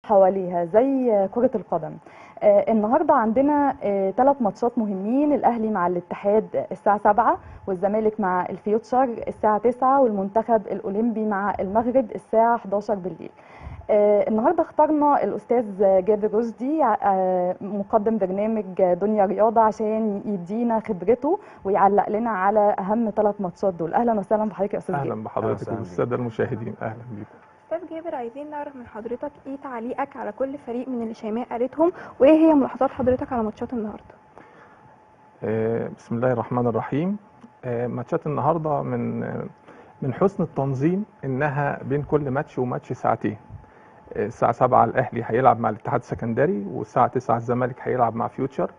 حواليها زي كرة القدم. النهارده عندنا 3 ماتشات مهمين، الاهلي مع الاتحاد الساعة 7، والزمالك مع الفيوتشر الساعة 9، والمنتخب الاولمبي مع المغرب الساعة 11 بالليل. النهارده اخترنا الاستاذ جابر رشدي مقدم برنامج دنيا رياضه عشان يدينا خبرته ويعلق لنا على اهم 3 ماتشات دول. اهلا وسهلا بحضرتك يا استاذ جابر. اهلا بحضرتك والساده المشاهدين، اهلا بيكم. استاذ جابر، عايزين نعرف من حضرتك ايه تعليقك على كل فريق من اللي شيماء قالتهم، وايه هي ملاحظات حضرتك على ماتشات النهارده؟ بسم الله الرحمن الرحيم. ماتشات النهارده من حسن التنظيم انها بين كل ماتش وماتش ساعتين. الساعة 7 الأهلي هيلعب مع الاتحاد السكندري، والساعة 9 الزمالك هيلعب مع فيوتشر،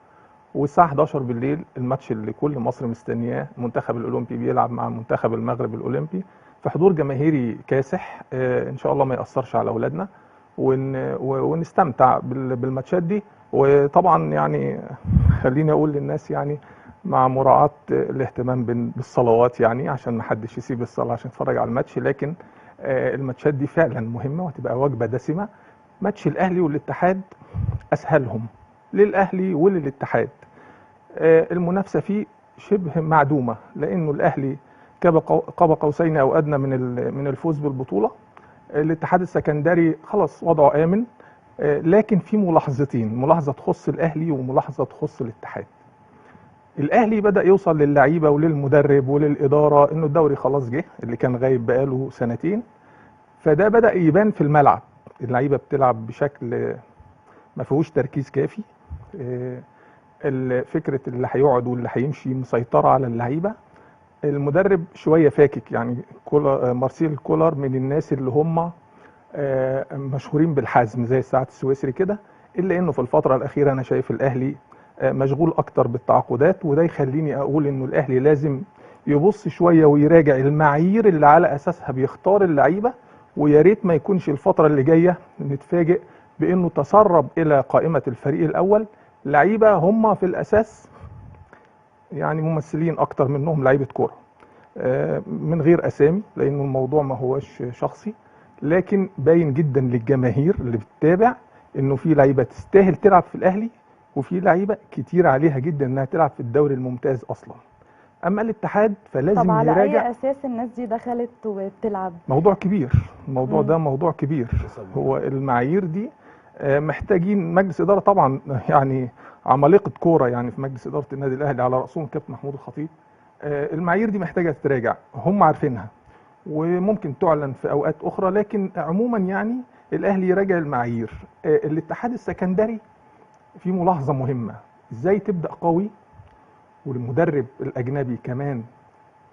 والساعة 11 بالليل الماتش اللي كل مصر مستنياه، المنتخب الأولمبي بيلعب مع منتخب المغرب الأولمبي في حضور جماهيري كاسح. إن شاء الله ما يأثرش على أولادنا ونستمتع بالماتشات دي. وطبعا يعني خليني أقول للناس يعني مع مراعاة الاهتمام بالصلوات، يعني عشان ما حدش يسيب الصلاة عشان يتفرج على الماتش، لكن الماتشات دي فعلا مهمه وهتبقى وجبه دسمه. ماتش الاهلي والاتحاد اسهلهم للاهلي وللاتحاد، المنافسه فيه شبه معدومه، لانه الاهلي قاب قوسين او ادنى من الفوز بالبطوله. الاتحاد السكندري خلاص وضعه امن، لكن في ملاحظتين، ملاحظه تخص الاهلي وملاحظه تخص الاتحاد. الاهلي بدا يوصل للعيبه وللمدرب وللاداره انه الدوري خلاص جه اللي كان غايب بقاله سنتين، فده بدا يبان في الملعب. اللعيبه بتلعب بشكل ما فيهوش تركيز كافي، فكره اللي هيقعد واللي هيمشي مسيطره على اللعيبه. المدرب شويه فاكك، يعني مارسيل كولر من الناس اللي هم مشهورين بالحزم زي الساعات السويسري كده، الا انه في الفتره الاخيره انا شايف الاهلي مشغول اكتر بالتعاقدات، وده يخليني اقول انه الاهلي لازم يبص شويه ويراجع المعايير اللي على اساسها بيختار اللعيبه، ويا ريت ما يكونش الفتره اللي جايه نتفاجئ بانه تسرب الى قائمه الفريق الاول لعيبه هم في الاساس يعني ممثلين اكتر منهم لعيبه كوره، من غير اسامي لانه الموضوع ما هوش شخصي، لكن باين جدا للجماهير اللي بتتابع انه في لعيبه تستاهل تلعب في الاهلي، وفي لعيبه كتير عليها جدا انها تلعب في الدوري الممتاز اصلا. اما الاتحاد فلازم طب على يراجع. اي اساس الناس دي دخلت وبتلعب؟ موضوع كبير، الموضوع ده موضوع كبير. هو المعايير دي محتاجين مجلس اداره طبعا، يعني عمالقه كوره يعني في مجلس اداره النادي الاهلي على راسهم كابتن محمود الخطيب. المعايير دي محتاجه تتراجع، هم عارفينها وممكن تعلن في اوقات اخرى، لكن عموما يعني الاهلي يراجع المعايير. الاتحاد السكندري في ملاحظه مهمه، ازاي تبدا قوي، والمدرب الاجنبي كمان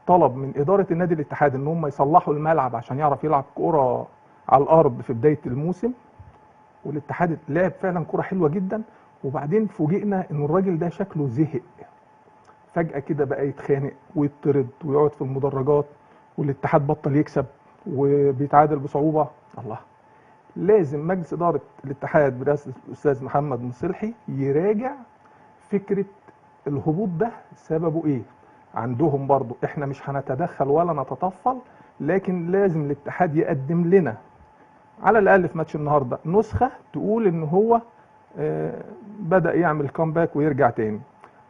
طلب من اداره النادي الاتحاد ان هم يصلحوا الملعب عشان يعرف يلعب كوره على الارض في بدايه الموسم، والاتحاد لعب فعلا كوره حلوه جدا. وبعدين فوجئنا ان الراجل ده شكله زهق فجاه كده، بقى يتخانق ويطرد ويقعد في المدرجات، والاتحاد بطل يكسب وبيتعادل بصعوبه. الله، لازم مجلس اداره الاتحاد برئاسه الاستاذ محمد مصلحي يراجع فكره الهبوط ده سببه ايه. عندهم برضو احنا مش هنتدخل ولا نتطفل، لكن لازم الاتحاد يقدم لنا على الاقل في ماتش النهارده نسخه تقول ان هو بدا يعمل كومباك ويرجع تاني.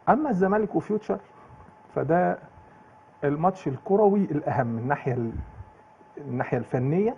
اما الزمالك وفيوتشر فده الماتش الكروي الاهم من الناحيه الفنيه،